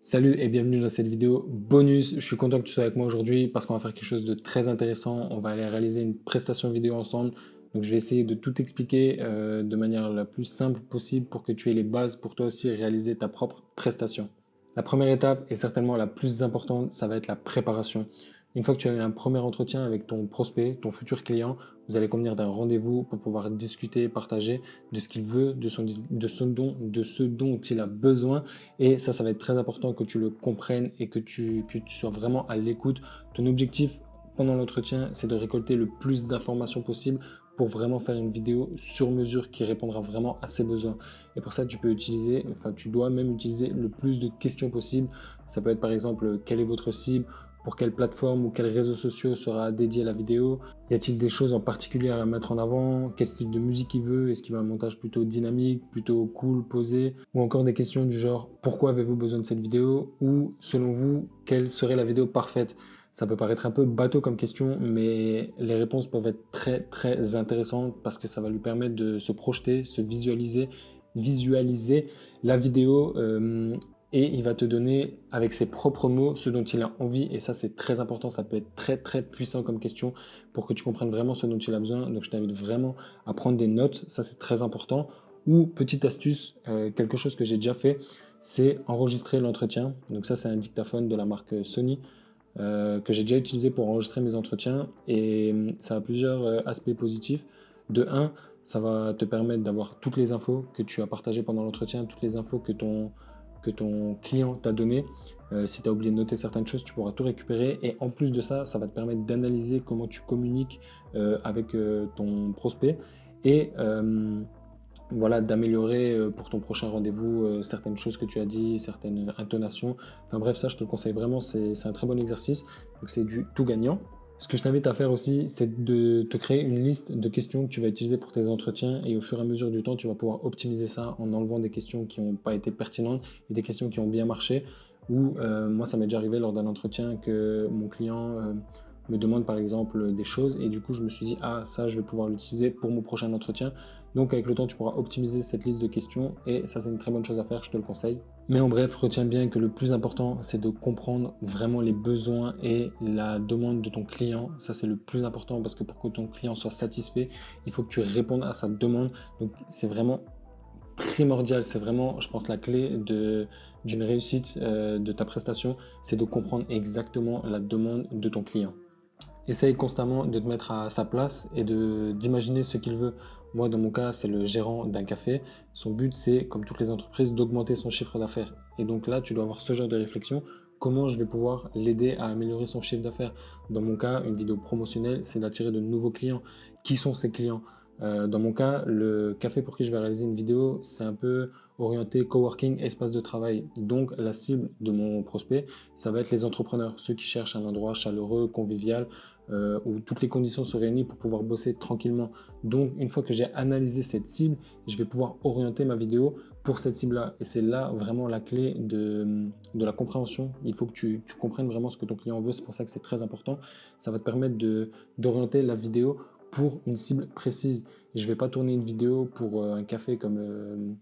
Salut et bienvenue dans cette vidéo bonus. Je suis content que tu sois avec moi aujourd'hui parce qu'on va faire quelque chose de très intéressant. On va aller réaliser une prestation vidéo ensemble. Donc je vais essayer de tout expliquer de manière la plus simple possible pour que tu aies les bases pour toi aussi réaliser ta propre prestation. La première étape et certainement la plus importante, ça va être la préparation. Une fois que tu as eu un premier entretien avec ton prospect, ton futur client, vous allez convenir d'un rendez-vous pour pouvoir discuter, partager de ce qu'il veut, de ce dont il a besoin. Et ça va être très important que tu le comprennes et que tu sois vraiment à l'écoute. Ton objectif pendant l'entretien, c'est de récolter le plus d'informations possible pour vraiment faire une vidéo sur mesure qui répondra vraiment à ses besoins. Et pour ça, tu dois même utiliser le plus de questions possible. Ça peut être par exemple, quelle est votre cible? Pour quelle plateforme ou quels réseaux sociaux sera dédiée la vidéo? Y a-t-il des choses en particulier à mettre en avant? Quel style de musique il veut? Est-ce qu'il veut un montage plutôt dynamique, plutôt cool, posé? Ou encore des questions du genre pourquoi avez-vous besoin de cette vidéo? Ou selon vous, quelle serait la vidéo parfaite? Ça peut paraître un peu bateau comme question, mais les réponses peuvent être très très intéressantes parce que ça va lui permettre de se projeter, visualiser la vidéo et il va te donner avec ses propres mots ce dont il a envie et ça c'est très important, ça peut être très très puissant comme question pour que tu comprennes vraiment ce dont il a besoin. Donc je t'invite vraiment à prendre des notes, ça c'est très important. Ou petite astuce, quelque chose que j'ai déjà fait, c'est enregistrer l'entretien. Donc ça c'est un dictaphone de la marque Sony que j'ai déjà utilisé pour enregistrer mes entretiens et ça a plusieurs aspects positifs. De un, ça va te permettre d'avoir toutes les infos que tu as partagées pendant l'entretien, toutes les infos que ton client t'a donné. Si tu as oublié de noter certaines choses, tu pourras tout récupérer. Et en plus de ça, ça va te permettre d'analyser comment tu communiques avec ton prospect et voilà, d'améliorer pour ton prochain rendez-vous certaines choses que tu as dit, certaines intonations. Enfin bref, ça, je te le conseille vraiment, c'est un très bon exercice. Donc c'est du tout gagnant. Ce que je t'invite à faire aussi, c'est de te créer une liste de questions que tu vas utiliser pour tes entretiens et au fur et à mesure du temps, tu vas pouvoir optimiser ça en enlevant des questions qui n'ont pas été pertinentes et des questions qui ont bien marché. Ou moi, ça m'est déjà arrivé lors d'un entretien que mon client me demande par exemple des choses et du coup, je me suis dit, ah, ça, je vais pouvoir l'utiliser pour mon prochain entretien. Donc avec le temps, tu pourras optimiser cette liste de questions et ça, c'est une très bonne chose à faire, je te le conseille. Mais en bref, retiens bien que le plus important, c'est de comprendre vraiment les besoins et la demande de ton client. Ça, c'est le plus important parce que pour que ton client soit satisfait, il faut que tu répondes à sa demande. Donc c'est vraiment primordial, c'est vraiment, je pense, la clé d'une réussite de ta prestation, c'est de comprendre exactement la demande de ton client. Essaye constamment de te mettre à sa place et d'imaginer ce qu'il veut. Moi, dans mon cas, c'est le gérant d'un café. Son but, c'est, comme toutes les entreprises, d'augmenter son chiffre d'affaires. Et donc là, tu dois avoir ce genre de réflexion. Comment je vais pouvoir l'aider à améliorer son chiffre d'affaires? Dans mon cas, une vidéo promotionnelle, c'est d'attirer de nouveaux clients. Qui sont ces clients? Dans mon cas, le café pour qui je vais réaliser une vidéo, c'est un peu orienté coworking, espace de travail. Donc, la cible de mon prospect, ça va être les entrepreneurs, ceux qui cherchent un endroit chaleureux, convivial, où toutes les conditions sont réunies pour pouvoir bosser tranquillement. Donc, une fois que j'ai analysé cette cible, je vais pouvoir orienter ma vidéo pour cette cible-là. Et c'est là vraiment la clé de la compréhension. Il faut que tu comprennes vraiment ce que ton client veut. C'est pour ça que c'est très important. Ça va te permettre d'orienter la vidéo pour une cible précise. Et je ne vais pas tourner une vidéo pour un café comme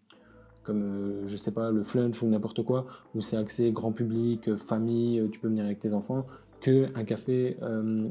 je sais pas, le flunch ou n'importe quoi, où c'est axé grand public, famille, tu peux venir avec tes enfants, qu'un café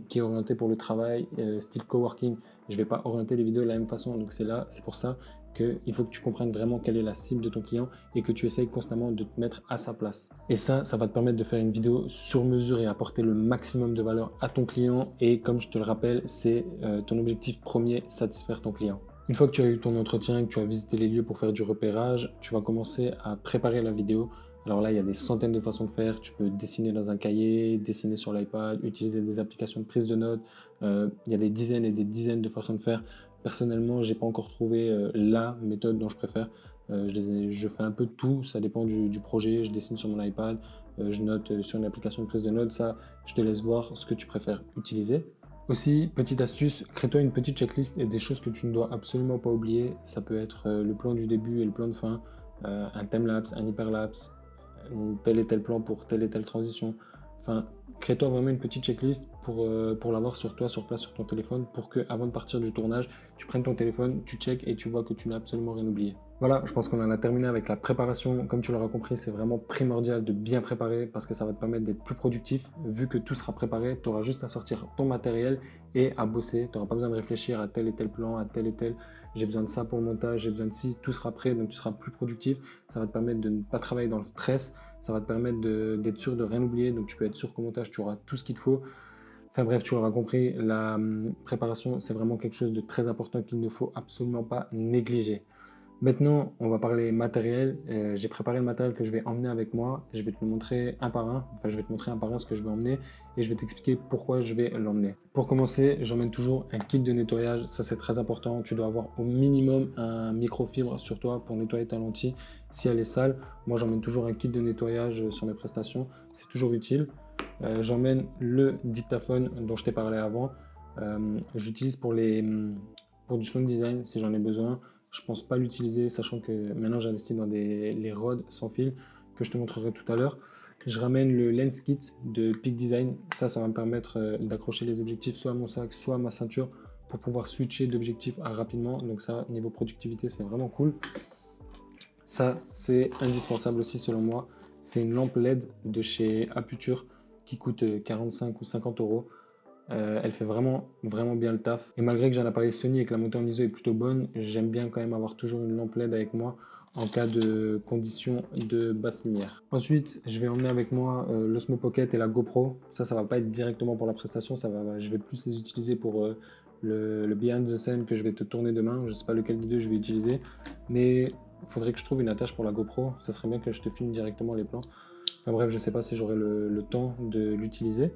qui est orienté pour le travail, style coworking. Je vais pas orienter les vidéos de la même façon. Donc c'est pour ça qu'il faut que tu comprennes vraiment quelle est la cible de ton client et que tu essayes constamment de te mettre à sa place. Et ça va te permettre de faire une vidéo sur mesure et apporter le maximum de valeur à ton client. Et comme je te le rappelle, c'est ton objectif premier, satisfaire ton client. Une fois que tu as eu ton entretien, que tu as visité les lieux pour faire du repérage, tu vas commencer à préparer la vidéo. Alors là, il y a des centaines de façons de faire. Tu peux dessiner dans un cahier, dessiner sur l'iPad, utiliser des applications de prise de notes. Il y a des dizaines et des dizaines de façons de faire. Personnellement, j'ai pas encore trouvé la méthode dont je préfère. Je fais un peu de tout, ça dépend du projet. Je dessine sur mon iPad, je note sur une application de prise de notes. Ça, je te laisse voir ce que tu préfères utiliser. Aussi, petite astuce, crée-toi une petite checklist et des choses que tu ne dois absolument pas oublier. Ça peut être le plan du début et le plan de fin, un timelapse, un hyperlapse, tel et tel plan pour telle et telle transition. Enfin, crée-toi vraiment une petite checklist pour l'avoir sur toi, sur place, sur ton téléphone, pour que avant de partir du tournage, tu prennes ton téléphone, tu checkes et tu vois que tu n'as absolument rien oublié. Voilà, je pense qu'on en a terminé avec la préparation. Comme tu l'auras compris, c'est vraiment primordial de bien préparer parce que ça va te permettre d'être plus productif. Vu que tout sera préparé, tu auras juste à sortir ton matériel et à bosser. Tu n'auras pas besoin de réfléchir à tel et tel plan, à tel et tel. J'ai besoin de ça pour le montage, j'ai besoin de ci, tout sera prêt, donc tu seras plus productif. Ça va te permettre de ne pas travailler dans le stress. Ça va te permettre d'être sûr de rien oublier. Donc tu peux être sûr qu'au montage, tu auras tout ce qu'il te faut. Enfin bref, tu l'auras compris, la préparation, c'est vraiment quelque chose de très important qu'il ne faut absolument pas négliger. Maintenant, on va parler matériel. J'ai préparé le matériel que je vais emmener avec moi. Je vais te le montrer un par un. Enfin, je vais te montrer un par un ce que je vais emmener et je vais t'expliquer pourquoi je vais l'emmener. Pour commencer, j'emmène toujours un kit de nettoyage. Ça, c'est très important. Tu dois avoir au minimum un microfibre sur toi pour nettoyer ta lentille si elle est sale. Moi, j'emmène toujours un kit de nettoyage sur mes prestations. C'est toujours utile. J'emmène le dictaphone dont je t'ai parlé avant. J'utilise pour du sound design si j'en ai besoin. Je pense pas l'utiliser, sachant que maintenant j'investis dans les rods sans fil que je te montrerai tout à l'heure. Je ramène le lens kit de Peak Design. Ça va me permettre d'accrocher les objectifs soit à mon sac, soit à ma ceinture pour pouvoir switcher d'objectif rapidement. Donc ça, niveau productivité, c'est vraiment cool. Ça, c'est indispensable aussi selon moi. C'est une lampe LED de chez Aputure qui coûte 45 ou 50 euros. Elle fait vraiment bien le taf. Et malgré que j'ai un appareil Sony et que la montée en ISO est plutôt bonne, j'aime bien quand même avoir toujours une lampe LED avec moi en cas de conditions de basse lumière. Ensuite, je vais emmener avec moi l'Osmo Pocket et la GoPro. Ça va pas être directement pour la prestation, je vais plus les utiliser pour le behind the scene que je vais te tourner demain. Je sais pas lequel des deux je vais utiliser, mais il faudrait que je trouve une attache pour la GoPro. Ça serait bien que je te filme directement les plans. Enfin bref, je sais pas si j'aurai le temps de l'utiliser.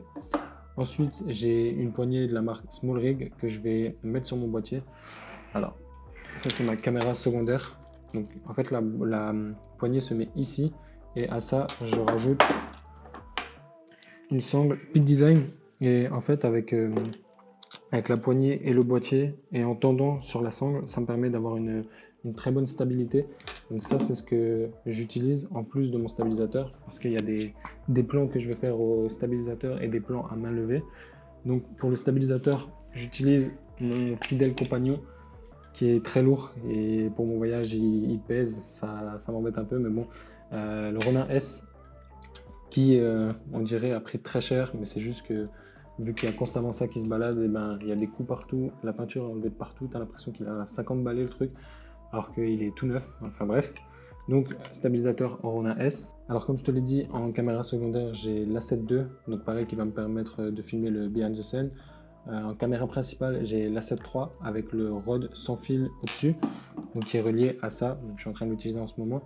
Ensuite, j'ai une poignée de la marque Small Rig que je vais mettre sur mon boîtier. Alors, ça c'est ma caméra secondaire. Donc en fait, la poignée se met ici. Et à ça, je rajoute une sangle Peak Design. Et en fait, avec la poignée et le boîtier, et en tendant sur la sangle, ça me permet d'avoir une très bonne stabilité. Donc ça, c'est ce que j'utilise en plus de mon stabilisateur, parce qu'il y a des plans que je vais faire au stabilisateur et des plans à main levée. Donc pour le stabilisateur, j'utilise mon fidèle compagnon qui est très lourd, et pour mon voyage, il pèse, ça m'embête un peu, mais bon, le Ronin S, qui on dirait a pris très cher, mais c'est juste que vu qu'il y a constamment ça qui se balade, et ben, il y a des coups partout, la peinture est enlevée de partout, tu as l'impression qu'il a 50 balais le truc, alors qu'il est tout neuf, enfin bref. Donc stabilisateur Ronin S. Alors comme je te l'ai dit, en caméra secondaire, j'ai l'A7 II, donc pareil qui va me permettre de filmer le behind the scene. En caméra principale, j'ai l'A7 III avec le rod sans fil au-dessus, donc qui est relié à ça, donc je suis en train de l'utiliser en ce moment.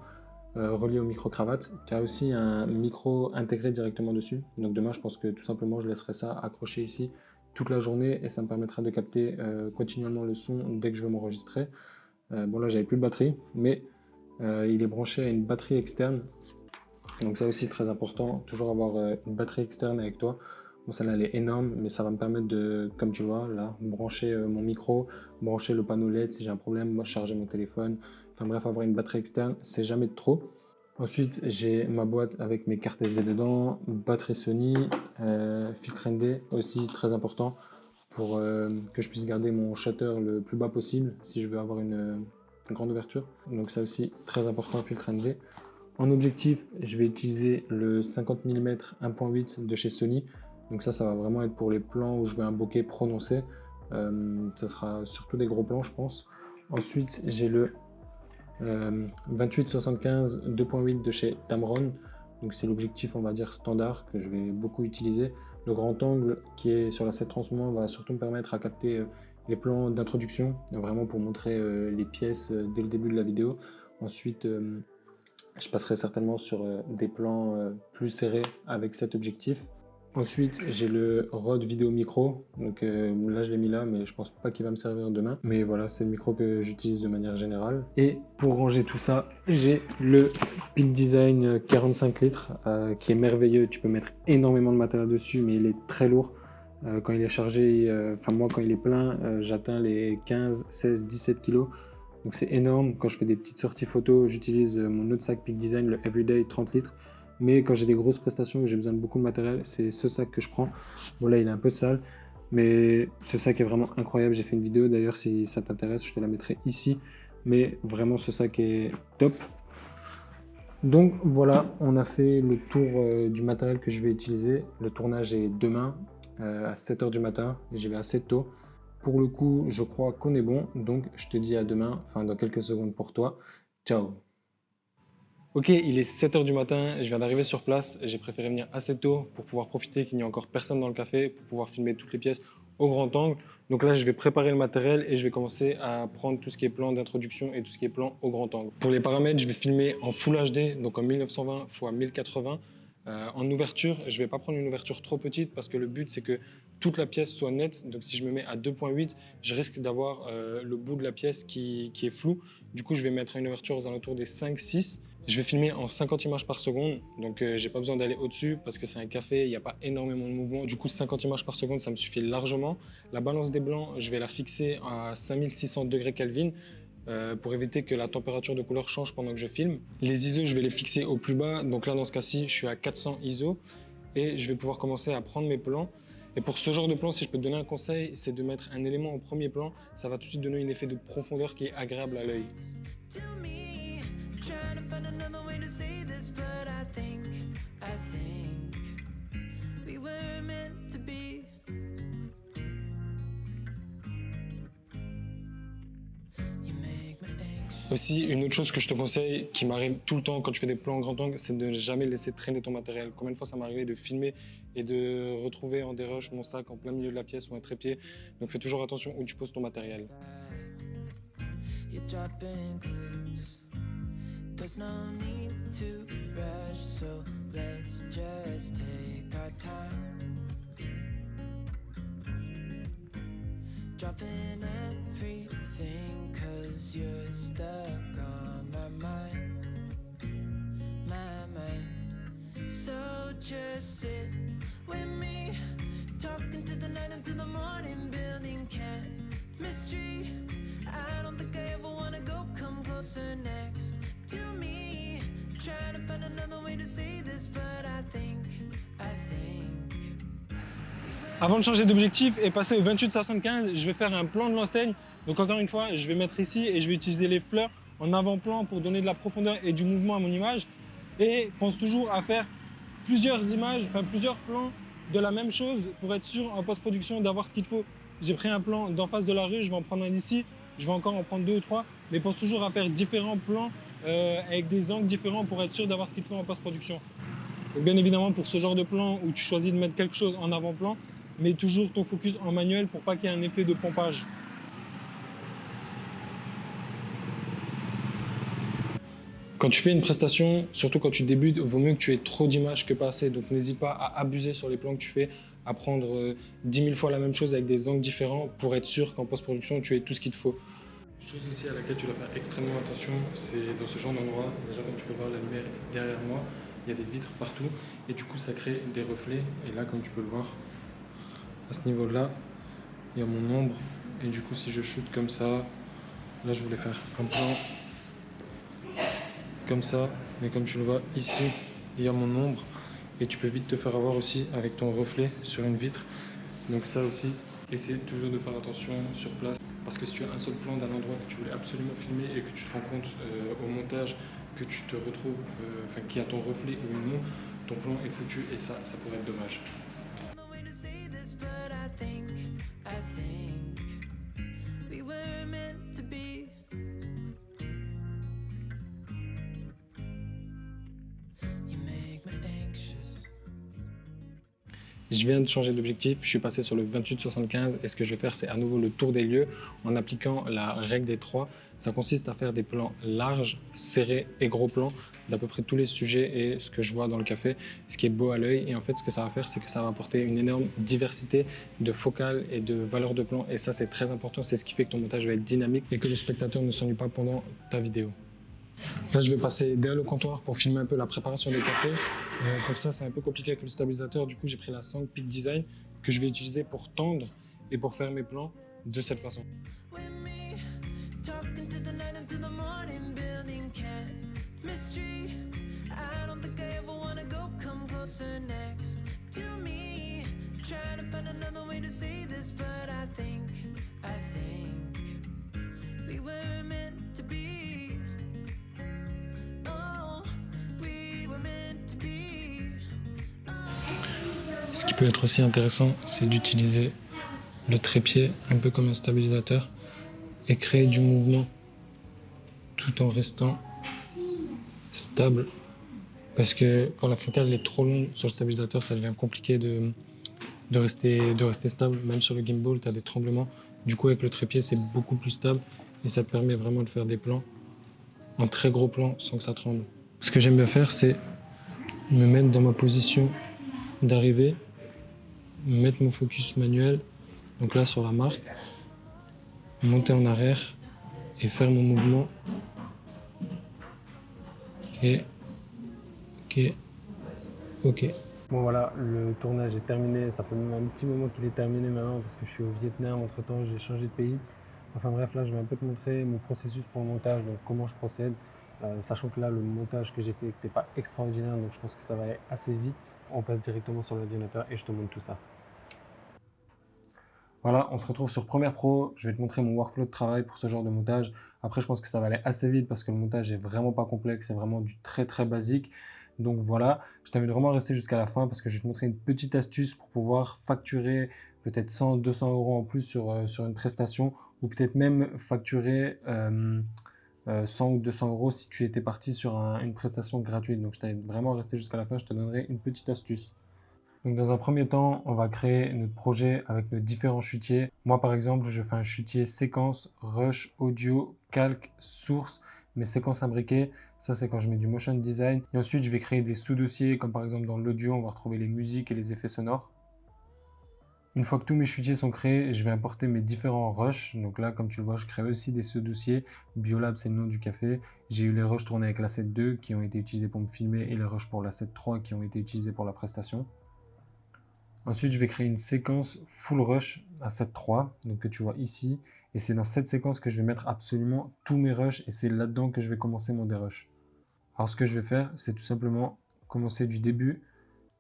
Relié au micro-cravate. Tu as aussi un micro intégré directement dessus. Donc demain, je pense que tout simplement, je laisserai ça accroché ici toute la journée et ça me permettra de capter continuellement le son dès que je veux m'enregistrer. Bon là, j'avais plus de batterie, mais il est branché à une batterie externe. Donc ça aussi, très important, toujours avoir une batterie externe avec toi. Bon, celle-là, elle est énorme, mais ça va me permettre de, comme tu vois, là, brancher mon micro, brancher le panneau LED si j'ai un problème, moi, charger mon téléphone. Enfin bref, avoir une batterie externe, c'est jamais de trop. Ensuite, j'ai ma boîte avec mes cartes SD dedans, batterie Sony, filtre ND aussi très important pour que je puisse garder mon shutter le plus bas possible si je veux avoir une grande ouverture. Donc ça aussi très important, filtre ND. En objectif, je vais utiliser le 50 mm 1.8 de chez Sony. Donc ça va vraiment être pour les plans où je veux un bokeh prononcé. Ça sera surtout des gros plans, je pense. Ensuite, j'ai le 28-75 2.8 de chez Tamron. Donc c'est l'objectif, on va dire, standard que je vais beaucoup utiliser. Le grand angle qui est sur la 7 en ce moment va surtout me permettre à capter les plans d'introduction, vraiment pour montrer les pièces dès le début de la vidéo. Ensuite, je passerai certainement sur des plans plus serrés avec cet objectif. Ensuite, j'ai le Rode Vidéo Micro. Donc là, je l'ai mis là, mais je pense pas qu'il va me servir demain. Mais voilà, c'est le micro que j'utilise de manière générale. Et pour ranger tout ça, j'ai le Peak Design 45 litres qui est merveilleux. Tu peux mettre énormément de matériel dessus, mais il est très lourd. Quand il est chargé, enfin moi, quand il est plein, j'atteins les 15, 16, 17 kg. Donc c'est énorme. Quand je fais des petites sorties photo, j'utilise mon autre sac Peak Design, le Everyday 30 litres. Mais quand j'ai des grosses prestations et que j'ai besoin de beaucoup de matériel, c'est ce sac que je prends. Bon là, il est un peu sale, mais ce sac est vraiment incroyable. J'ai fait une vidéo d'ailleurs, si ça t'intéresse, je te la mettrai ici. mais vraiment c'est ça qui est top. Donc voilà, on a fait le tour du matériel que je vais utiliser. Le tournage est demain à 7 h du matin, j'y vais assez tôt. Pour le coup, je crois qu'on est bon, donc je te dis à demain, enfin dans quelques secondes pour toi. Ciao. Ok, il est 7 h du matin, je viens d'arriver sur place. J'ai préféré venir assez tôt pour pouvoir profiter qu'il n'y ait encore personne dans le café, pour pouvoir filmer toutes les pièces au grand angle. Donc là, je vais préparer le matériel et je vais commencer à prendre tout ce qui est plan d'introduction et tout ce qui est plan au grand angle. Pour les paramètres, je vais filmer en Full HD, donc en 1920 x 1080. En ouverture, je ne vais pas prendre une ouverture trop petite parce que le but, c'est que toute la pièce soit nette. Donc si je me mets à 2.8, je risque d'avoir le bout de la pièce qui est flou. Du coup, je vais mettre une ouverture aux alentours des 5-6. Je vais filmer en 50 images par seconde, donc j'ai pas besoin d'aller au-dessus parce que c'est un café, il n'y a pas énormément de mouvement. Du coup, 50 images par seconde, ça me suffit largement. La balance des blancs, je vais la fixer à 5600 degrés Kelvin pour éviter que la température de couleur change pendant que je filme. Les ISO, je vais les fixer au plus bas. Donc là, dans ce cas-ci, je suis à 400 ISO et je vais pouvoir commencer à prendre mes plans. Et pour ce genre de plan, si je peux te donner un conseil, c'est de mettre un élément en premier plan. Ça va tout de suite donner un effet de profondeur qui est agréable à l'œil. Aussi, une autre chose que je te conseille, qui m'arrive tout le temps quand tu fais des plans en grand angle, c'est de ne jamais laisser traîner ton matériel. Combien de fois ça m'est arrivé de filmer et de retrouver en dérush mon sac en plein milieu de la pièce ou un trépied. Donc fais toujours attention où tu poses ton matériel. Dropping everything cause you're stuck on my mind. So just sit with me, talking to the night until the morning, building chemistry. I don't think I ever wanna go, come closer next to me. Trying to find another way to say this, but I think Avant de changer d'objectif et passer au 28-75, je vais faire un plan de l'enseigne. Donc encore une fois, je vais mettre ici et je vais utiliser les fleurs en avant-plan pour donner de la profondeur et du mouvement à mon image. Et pense toujours à faire plusieurs images, enfin plusieurs plans de la même chose pour être sûr en post-production d'avoir ce qu'il faut. J'ai pris un plan d'en face de la rue, je vais en prendre un ici, je vais encore en prendre 2 ou 3, mais pense toujours à faire différents plans avec des angles différents pour être sûr d'avoir ce qu'il faut en post-production. Donc bien évidemment, pour ce genre de plan où tu choisis de mettre quelque chose en avant-plan, mets toujours ton focus en manuel pour pas qu'il y ait un effet de pompage. Quand tu fais une prestation, surtout quand tu débutes, il vaut mieux que tu aies trop d'images que pas assez. Donc n'hésite pas à abuser sur les plans que tu fais, à prendre 10 000 fois la même chose avec des angles différents pour être sûr qu'en post-production, tu aies tout ce qu'il te faut. Chose aussi à laquelle tu dois faire extrêmement attention, c'est dans ce genre d'endroit, déjà comme tu peux voir la lumière derrière moi, il y a des vitres partout et du coup ça crée des reflets. Et là, comme tu peux le voir, à ce niveau-là, il y a mon ombre. Et du coup, si je shoot comme ça, là, je voulais faire un plan comme ça. Mais comme tu le vois, ici, il y a mon ombre. Et tu peux vite te faire avoir aussi avec ton reflet sur une vitre. Donc ça aussi, essaie toujours de faire attention sur place. Parce que si tu as un seul plan d'un endroit que tu voulais absolument filmer et que tu te rends compte au montage que tu te retrouves, qu'il y a ton reflet ou une ombre, ton plan est foutu et ça pourrait être dommage. Je viens de changer d'objectif, je suis passé sur le 28-75 et ce que je vais faire, c'est à nouveau le tour des lieux en appliquant la règle des 3. Ça consiste à faire des plans larges, serrés et gros plans d'à peu près tous les sujets et ce que je vois dans le café, ce qui est beau à l'œil. Et en fait, ce que ça va faire, c'est que ça va apporter une énorme diversité de focales et de valeurs de plan. Et ça, c'est très important, c'est ce qui fait que ton montage va être dynamique et que le spectateur ne s'ennuie pas pendant ta vidéo. Là, je vais passer derrière le comptoir pour filmer un peu la préparation des cafés. Comme ça, c'est un peu compliqué avec le stabilisateur. Du coup, j'ai pris la Sang Peak Design que je vais utiliser pour tendre et pour faire mes plans de cette façon. To be Ce qui peut être aussi intéressant, c'est d'utiliser le trépied un peu comme un stabilisateur et créer du mouvement tout en restant stable. Parce que quand la focale est trop longue sur le stabilisateur, ça devient compliqué de rester stable. Même sur le gimbal, tu as des tremblements. Du coup, avec le trépied, c'est beaucoup plus stable et ça permet vraiment de faire des plans en très gros plan sans que ça tremble. Ce que j'aime bien faire, c'est me mettre dans ma position d'arrivée, mettre mon focus manuel, donc là sur la marque, monter en arrière et faire mon mouvement. Ok, ok, ok. Bon voilà, le tournage est terminé, ça fait même un petit moment qu'il est terminé maintenant parce que je suis au Vietnam, entre temps j'ai changé de pays. Enfin bref, là je vais un peu te montrer mon processus pour le montage, donc comment je procède. Sachant que là le montage que j'ai fait n'était pas extraordinaire, donc je pense que ça va aller assez vite. On passe directement sur l'ordinateur et je te montre tout ça. Voilà, on se retrouve sur Premiere Pro. Je vais te montrer mon workflow de travail pour ce genre de montage. Après, je pense que ça va aller assez vite parce que le montage est vraiment pas complexe, c'est vraiment du très très basique. Donc voilà, je t'invite vraiment à rester jusqu'à la fin parce que je vais te montrer une petite astuce pour pouvoir facturer peut-être 100, 200 euros en plus sur une prestation ou peut-être même facturer 100 ou 200 euros si tu étais parti sur une prestation gratuite. Donc je t'invite vraiment à rester jusqu'à la fin, je te donnerai une petite astuce. Donc dans un premier temps, on va créer notre projet avec nos différents chutiers. Moi par exemple, je fais un chutier séquence, rush, audio, calque, source, mes séquences imbriquées. Ça c'est quand je mets du motion design. Et ensuite je vais créer des sous-dossiers comme par exemple dans l'audio, on va retrouver les musiques et les effets sonores. Une fois que tous mes chutiers sont créés, je vais importer mes différents rushs. Donc là, comme tu le vois, je crée aussi des sous-dossiers. Biolab, c'est le nom du café. J'ai eu les rushs tournés avec la 7.2 qui ont été utilisés pour me filmer et les rushs pour la 7.3 qui ont été utilisés pour la prestation. Ensuite, je vais créer une séquence full rush à 7.3, donc que tu vois ici. Et c'est dans cette séquence que je vais mettre absolument tous mes rushs et c'est là-dedans que je vais commencer mon dérush. Alors ce que je vais faire, c'est tout simplement commencer du début,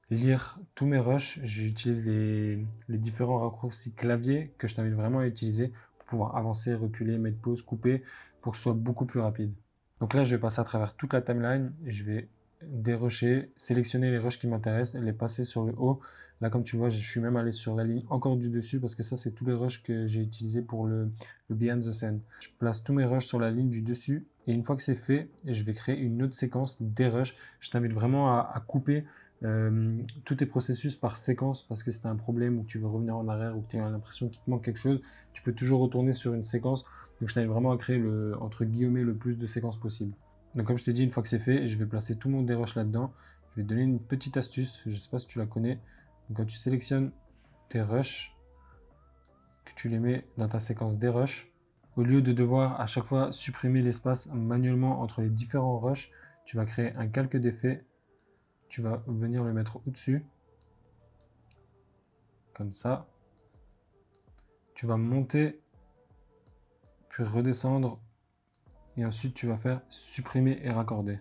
lire tous mes rushs. J'utilise les différents raccourcis clavier que je t'invite vraiment à utiliser pour pouvoir avancer, reculer, mettre pause, couper, pour que ce soit beaucoup plus rapide. Donc là, je vais passer à travers toute la timeline et je vais dérusher, sélectionner les rushs qui m'intéressent et les passer sur le haut. Là, comme tu le vois, je suis même allé sur la ligne encore du dessus parce que ça, c'est tous les rushs que j'ai utilisés pour le behind the scene. Je place tous mes rushs sur la ligne du dessus et une fois que c'est fait, je vais créer une autre séquence des rushs. Je t'invite vraiment à couper tous tes processus par séquence parce que si tu as un problème ou que tu veux revenir en arrière ou que tu as l'impression qu'il te manque quelque chose, tu peux toujours retourner sur une séquence. Donc je t'invite vraiment à créer entre guillemets le plus de séquences possible. Donc comme je t'ai dit, une fois que c'est fait, je vais placer tout mon dérush là-dedans. Je vais te donner une petite astuce, je ne sais pas si tu la connais. Donc quand tu sélectionnes tes rushs, que tu les mets dans ta séquence dérush, au lieu de devoir à chaque fois supprimer l'espace manuellement entre les différents rushs, tu vas créer un calque d'effet. Tu vas venir le mettre au-dessus, comme ça. Tu vas monter, puis redescendre, et ensuite tu vas faire supprimer et raccorder.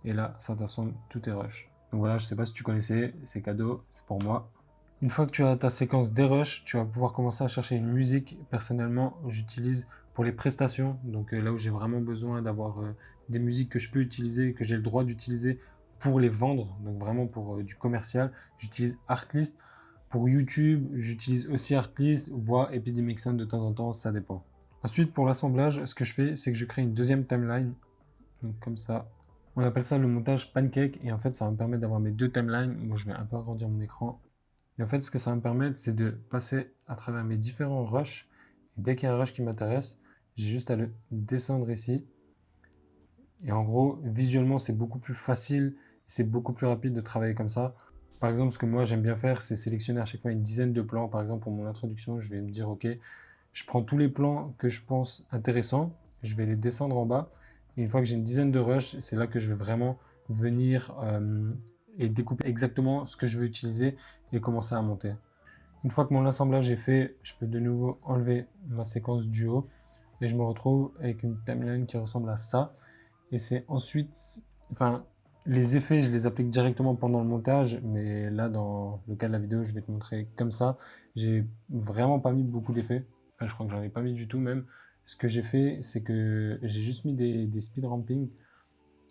Et là, ça t'assemble tous tes rushs. Donc voilà, je ne sais pas si tu connaissais, c'est cadeau, c'est pour moi. Une fois que tu as ta séquence des rushs, tu vas pouvoir commencer à chercher une musique. Personnellement, j'utilise pour les prestations, donc là où j'ai vraiment besoin d'avoir des musiques que je peux utiliser, que j'ai le droit d'utiliser pour les vendre, donc vraiment pour du commercial, j'utilise Artlist. Pour YouTube, j'utilise aussi Artlist, voire Epidemic Sound de temps en temps, ça dépend. Ensuite, pour l'assemblage, ce que je fais, c'est que je crée une deuxième timeline, donc comme ça. On appelle ça le montage pancake et en fait, ça va me permettre d'avoir mes deux timelines. Moi, je vais un peu agrandir mon écran. Et en fait, ce que ça va me permettre, c'est de passer à travers mes différents rushs. Et dès qu'il y a un rush qui m'intéresse, j'ai juste à le descendre ici. Et en gros, visuellement, c'est beaucoup plus facile et c'est beaucoup plus rapide de travailler comme ça. Par exemple, ce que moi j'aime bien faire, c'est sélectionner à chaque fois une dizaine de plans. Par exemple, pour mon introduction, je vais me dire, ok, je prends tous les plans que je pense intéressants, je vais les descendre en bas. Et une fois que j'ai une dizaine de rushs, c'est là que je vais vraiment venir et découper exactement ce que je veux utiliser et commencer à monter. Une fois que mon assemblage est fait, je peux de nouveau enlever ma séquence du haut et je me retrouve avec une timeline qui ressemble à ça. Et c'est ensuite, enfin, les effets, je les applique directement pendant le montage, mais là, dans le cas de la vidéo, je vais te montrer comme ça. J'ai vraiment pas mis beaucoup d'effets. Enfin, je crois que j'en ai pas mis du tout même. Ce que j'ai fait, c'est que j'ai juste mis des speed ramping.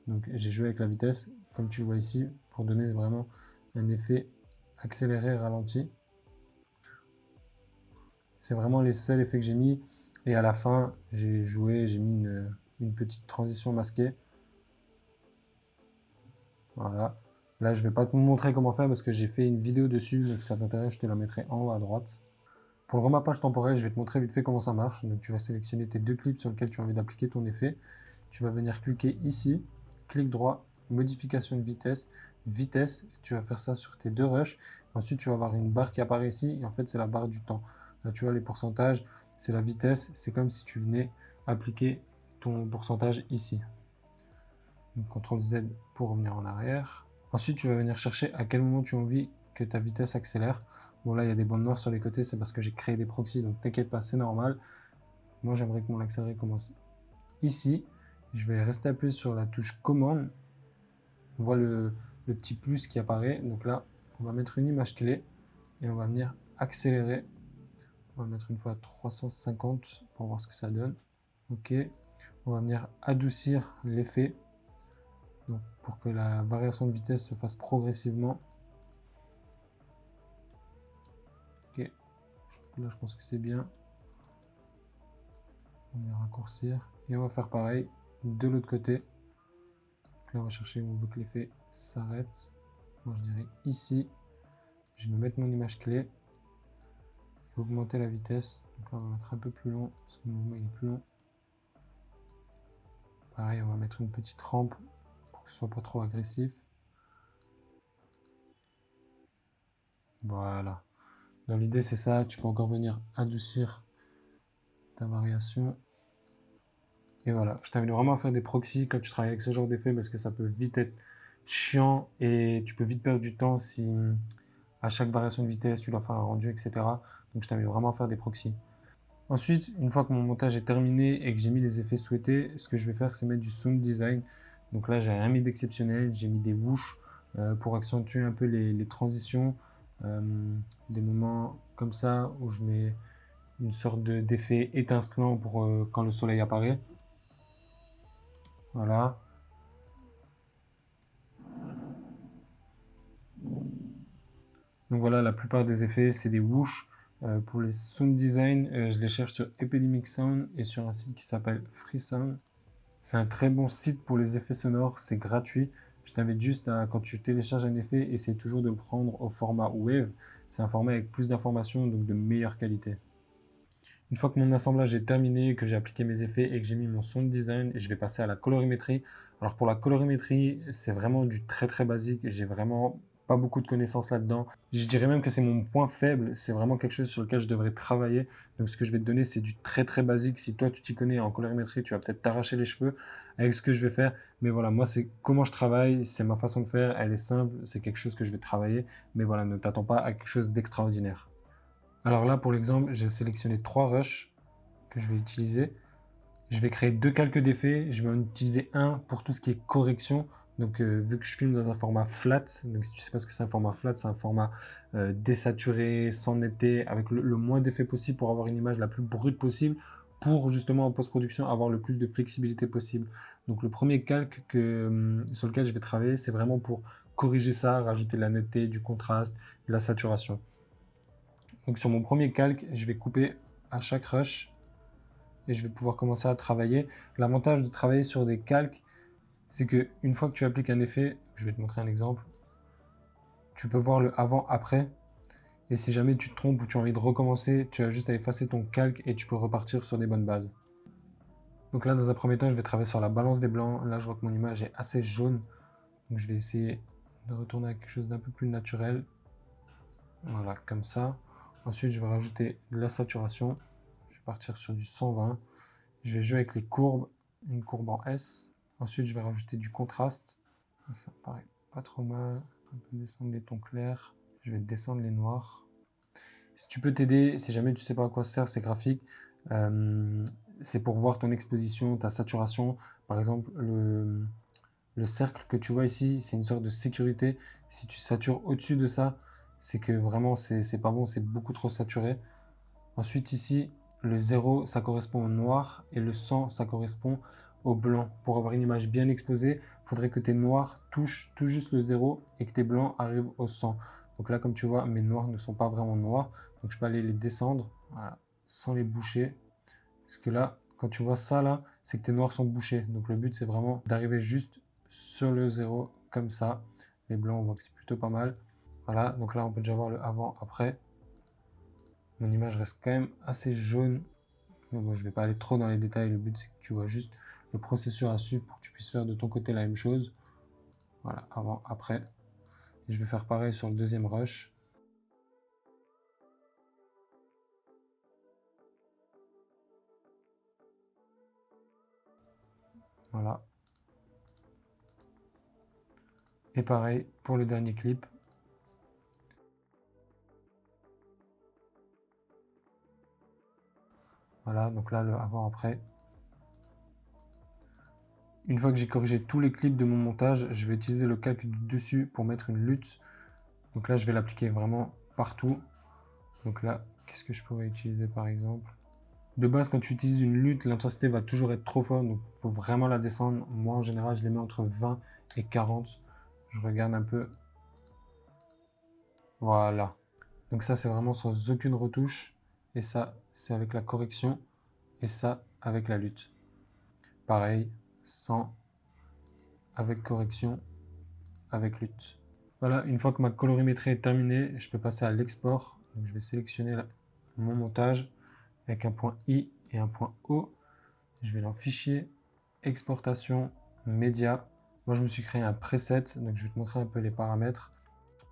Donc, j'ai joué avec la vitesse, comme tu le vois ici, pour donner vraiment un effet accéléré, ralenti. C'est vraiment les seuls effets que j'ai mis. Et à la fin, j'ai mis une petite transition masquée. Voilà. Là, je vais pas te montrer comment faire parce que j'ai fait une vidéo dessus. Donc, si ça t'intéresse, je te la mettrai en haut à droite. Pour le remappage temporel, je vais te montrer vite fait comment ça marche. Donc, tu vas sélectionner tes 2 clips sur lesquels tu as envie d'appliquer ton effet. Tu vas venir cliquer ici, clic droit, modification de vitesse, vitesse. Tu vas faire ça sur tes 2 rushs. Ensuite, tu vas avoir une barre qui apparaît ici. Et en fait, c'est la barre du temps. Là, tu vois les pourcentages, c'est la vitesse. C'est comme si tu venais appliquer ton pourcentage ici. Donc, CTRL Z pour revenir en arrière. Ensuite, tu vas venir chercher à quel moment tu as envie que ta vitesse accélère. Bon, là, il y a des bandes noires sur les côtés, c'est parce que j'ai créé des proxys, donc t'inquiète pas, c'est normal. Moi, j'aimerais que mon accéléré commence ici. Je vais rester appuyé sur la touche commande. On voit le petit plus qui apparaît. Donc là, on va mettre une image clé et on va venir accélérer. On va mettre une fois 350 pour voir ce que ça donne. Ok. On va venir adoucir l'effet. Donc, pour que la variation de vitesse se fasse progressivement. Ok. Là, je pense que c'est bien. On va raccourcir et on va faire pareil de l'autre côté. Donc là, on va chercher où on veut que l'effet s'arrête. Moi, je dirais ici. Je vais mettre mon image clé et augmenter la vitesse. Donc là, on va mettre un peu plus long parce que le mouvement est plus long. Pareil, on va mettre une petite rampe pour que ce soit pas trop agressif. Voilà. Dans l'idée, c'est ça. Tu peux encore venir adoucir ta variation. Et voilà, je t'invite vraiment à faire des proxys quand tu travailles avec ce genre d'effet parce que ça peut vite être chiant et tu peux vite perdre du temps si à chaque variation de vitesse tu dois faire un rendu, etc. Donc je t'invite vraiment à faire des proxys. Ensuite, une fois que mon montage est terminé et que j'ai mis les effets souhaités, ce que je vais faire, c'est mettre du sound design. Donc là, j'ai rien mis d'exceptionnel, j'ai mis des whoosh pour accentuer un peu les transitions, des moments comme ça où je mets une sorte d'effet étincelant pour quand le soleil apparaît. Voilà. Donc voilà, la plupart des effets, c'est des whoosh. Pour les sound design, je les cherche sur Epidemic Sound et sur un site qui s'appelle Freesound. C'est un très bon site pour les effets sonores, c'est gratuit. Je t'invite juste à, quand tu télécharges un effet, essaye toujours de le prendre au format Wave. C'est un format avec plus d'informations, donc de meilleure qualité. Une fois que mon assemblage est terminé, que j'ai appliqué mes effets et que j'ai mis mon sound design, je vais passer à la colorimétrie. Alors pour la colorimétrie, c'est vraiment du très très basique. J'ai vraiment pas beaucoup de connaissances là-dedans. Je dirais même que c'est mon point faible. C'est vraiment quelque chose sur lequel je devrais travailler. Donc ce que je vais te donner, c'est du très très basique. Si toi tu t'y connais en colorimétrie, tu vas peut-être t'arracher les cheveux avec ce que je vais faire. Mais voilà, moi c'est comment je travaille, c'est ma façon de faire. Elle est simple, c'est quelque chose que je vais travailler. Mais voilà, ne t'attends pas à quelque chose d'extraordinaire. Alors là, pour l'exemple, j'ai sélectionné 3 rushs que je vais utiliser. Je vais créer 2 calques d'effets. Je vais en utiliser un pour tout ce qui est correction. Donc, vu que je filme dans un format flat, donc si tu sais pas ce que c'est un format flat, c'est un format désaturé, sans netteté, avec le moins d'effets possible pour avoir une image la plus brute possible, pour justement en post-production avoir le plus de flexibilité possible. Donc, le premier calque sur lequel je vais travailler, c'est vraiment pour corriger ça, rajouter de la netteté, du contraste, de la saturation. Donc sur mon premier calque, je vais couper à chaque rush et je vais pouvoir commencer à travailler. L'avantage de travailler sur des calques, c'est que une fois que tu appliques un effet, je vais te montrer un exemple, tu peux voir le avant-après. Et si jamais tu te trompes ou tu as envie de recommencer, tu as juste à effacer ton calque et tu peux repartir sur des bonnes bases. Donc là, dans un premier temps, je vais travailler sur la balance des blancs. Là, je vois que mon image est assez jaune. Donc je vais essayer de retourner à quelque chose d'un peu plus naturel. Voilà, comme ça. Ensuite, je vais rajouter de la saturation. Je vais partir sur du 120. Je vais jouer avec les courbes, une courbe en S. Ensuite, je vais rajouter du contraste. Ça me paraît pas trop mal. Un peu descendre les tons clairs. Je vais descendre les noirs. Si tu peux t'aider, si jamais tu sais pas à quoi servent ces graphiques, c'est pour voir ton exposition, ta saturation. Par exemple, le cercle que tu vois ici, c'est une sorte de sécurité. Si tu satures au-dessus de ça, c'est que vraiment c'est pas bon, c'est beaucoup trop saturé. Ensuite ici, le 0 ça correspond au noir et le 100 ça correspond au blanc. Pour avoir une image bien exposée, il faudrait que tes noirs touchent tout juste le 0 et que tes blancs arrivent au 100. Donc là, comme tu vois, mes noirs ne sont pas vraiment noirs. Donc je peux aller les descendre, voilà, sans les boucher. Parce que là, quand tu vois ça là, c'est que tes noirs sont bouchés. Donc le but, c'est vraiment d'arriver juste sur le 0 comme ça. Les blancs, on voit que c'est plutôt pas mal. Voilà, donc là, on peut déjà voir le avant-après. Mon image reste quand même assez jaune. Mais bon, je ne vais pas aller trop dans les détails. Le but, c'est que tu vois juste le processus à suivre pour que tu puisses faire de ton côté la même chose. Voilà, avant, après. Et je vais faire pareil sur le deuxième rush. Voilà. Et pareil pour le dernier clip. Voilà, donc là, le avant-après. Une fois que j'ai corrigé tous les clips de mon montage, je vais utiliser le calque du dessus pour mettre une lutte. Donc là, je vais l'appliquer vraiment partout. Donc là, qu'est-ce que je pourrais utiliser par exemple? De base, quand tu utilises une lutte, l'intensité va toujours être trop forte, donc il faut vraiment la descendre. Moi, en général, je les mets entre 20 et 40. Je regarde un peu. Voilà. Donc ça, c'est vraiment sans aucune retouche. Et ça, c'est avec la correction. Et ça, avec la lutte. Pareil, sans, avec correction, avec lutte. Voilà, une fois que ma colorimétrie est terminée, je peux passer à l'export. Donc je vais sélectionner mon montage avec un point I et un point O. Je vais dans Fichier, Exportation, Média. Moi, je me suis créé un preset, donc je vais te montrer un peu les paramètres.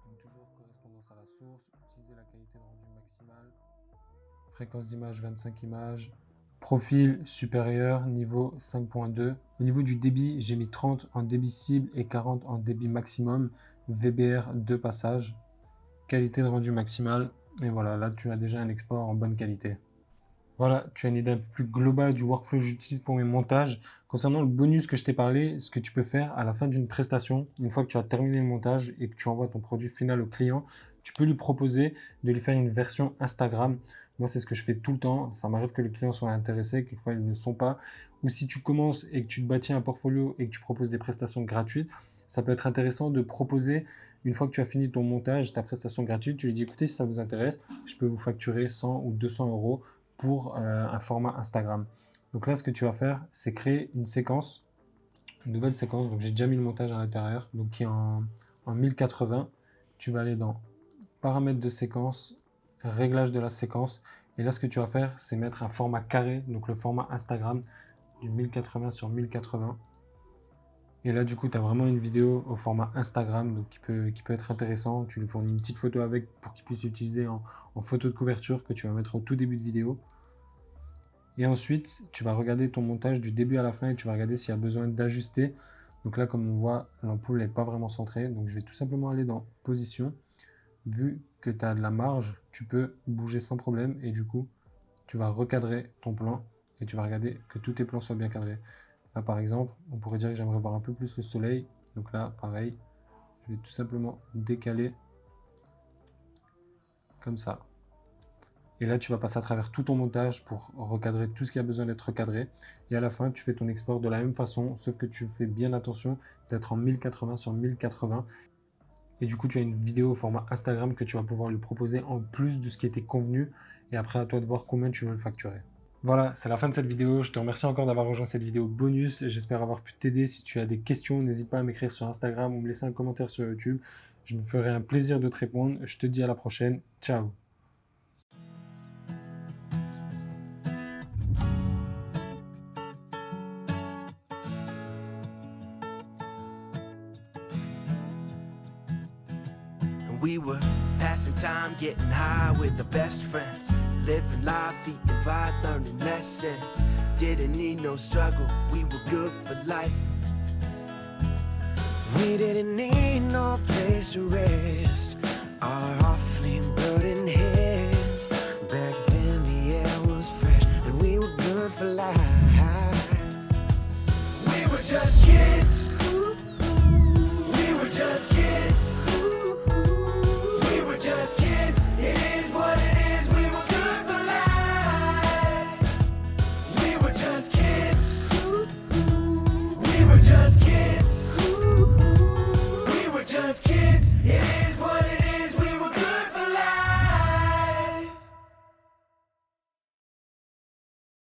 Donc, toujours correspondance à la source, utiliser la qualité de rendu maximale, fréquence d'image 25 images, profil supérieur, niveau 5.2. Au niveau du débit, j'ai mis 30 en débit cible et 40 en débit maximum. VBR 2 passages, qualité de rendu maximale. Et voilà, là, tu as déjà un export en bonne qualité. Voilà, tu as une idée un peu plus globale du workflow que j'utilise pour mes montages. Concernant le bonus que je t'ai parlé, ce que tu peux faire à la fin d'une prestation, une fois que tu as terminé le montage et que tu envoies ton produit final au client, tu peux lui proposer de lui faire une version Instagram. Moi, c'est ce que je fais tout le temps. Ça m'arrive que les clients soient intéressés, quelquefois ils ne sont pas. Ou si tu commences et que tu te bâtis un portfolio et que tu proposes des prestations gratuites, ça peut être intéressant de proposer, une fois que tu as fini ton montage, ta prestation gratuite, tu lui dis écoutez, si ça vous intéresse, je peux vous facturer 100 ou 200 euros pour un format Instagram. Donc là, ce que tu vas faire, c'est créer une séquence, une nouvelle séquence. Donc j'ai déjà mis le montage à l'intérieur, donc qui est en 1080. Tu vas aller dans paramètres de séquence, réglage de la séquence. Et là, ce que tu vas faire, c'est mettre un format carré, donc le format Instagram du 1080 sur 1080. Et là, du coup, tu as vraiment une vidéo au format Instagram, donc qui peut être intéressant. Tu lui fournis une petite photo avec pour qu'il puisse l'utiliser en photo de couverture que tu vas mettre au tout début de vidéo. Et ensuite, tu vas regarder ton montage du début à la fin et tu vas regarder s'il y a besoin d'ajuster. Donc là, comme on voit, l'ampoule n'est pas vraiment centrée. Donc je vais tout simplement aller dans Position. Vu que tu as de la marge, tu peux bouger sans problème. Et du coup, tu vas recadrer ton plan et tu vas regarder que tous tes plans soient bien cadrés. Là, par exemple, on pourrait dire que j'aimerais voir un peu plus le soleil. Donc là, pareil, je vais tout simplement décaler comme ça. Et là, tu vas passer à travers tout ton montage pour recadrer tout ce qui a besoin d'être recadré. Et à la fin, tu fais ton export de la même façon, sauf que tu fais bien attention d'être en 1080 sur 1080. Et du coup, tu as une vidéo au format Instagram que tu vas pouvoir lui proposer en plus de ce qui était convenu. Et après, à toi de voir combien tu veux le facturer. Voilà, c'est la fin de cette vidéo. Je te remercie encore d'avoir rejoint cette vidéo bonus. J'espère avoir pu t'aider. Si tu as des questions, n'hésite pas à m'écrire sur Instagram ou me laisser un commentaire sur YouTube. Je me ferai un plaisir de te répondre. Je te dis à la prochaine. Ciao. We were passing time, getting high with the best friends, living life, eating right, learning lessons. Didn't need no struggle, we were good for life. We didn't need no place to rest our awfully burdened heads. Back then the air was fresh and we were good for life. We were just kids. We were just kids. Just kids, it is what it is, we were good for life. We were just kids. We were just kids. We were just kids, it is what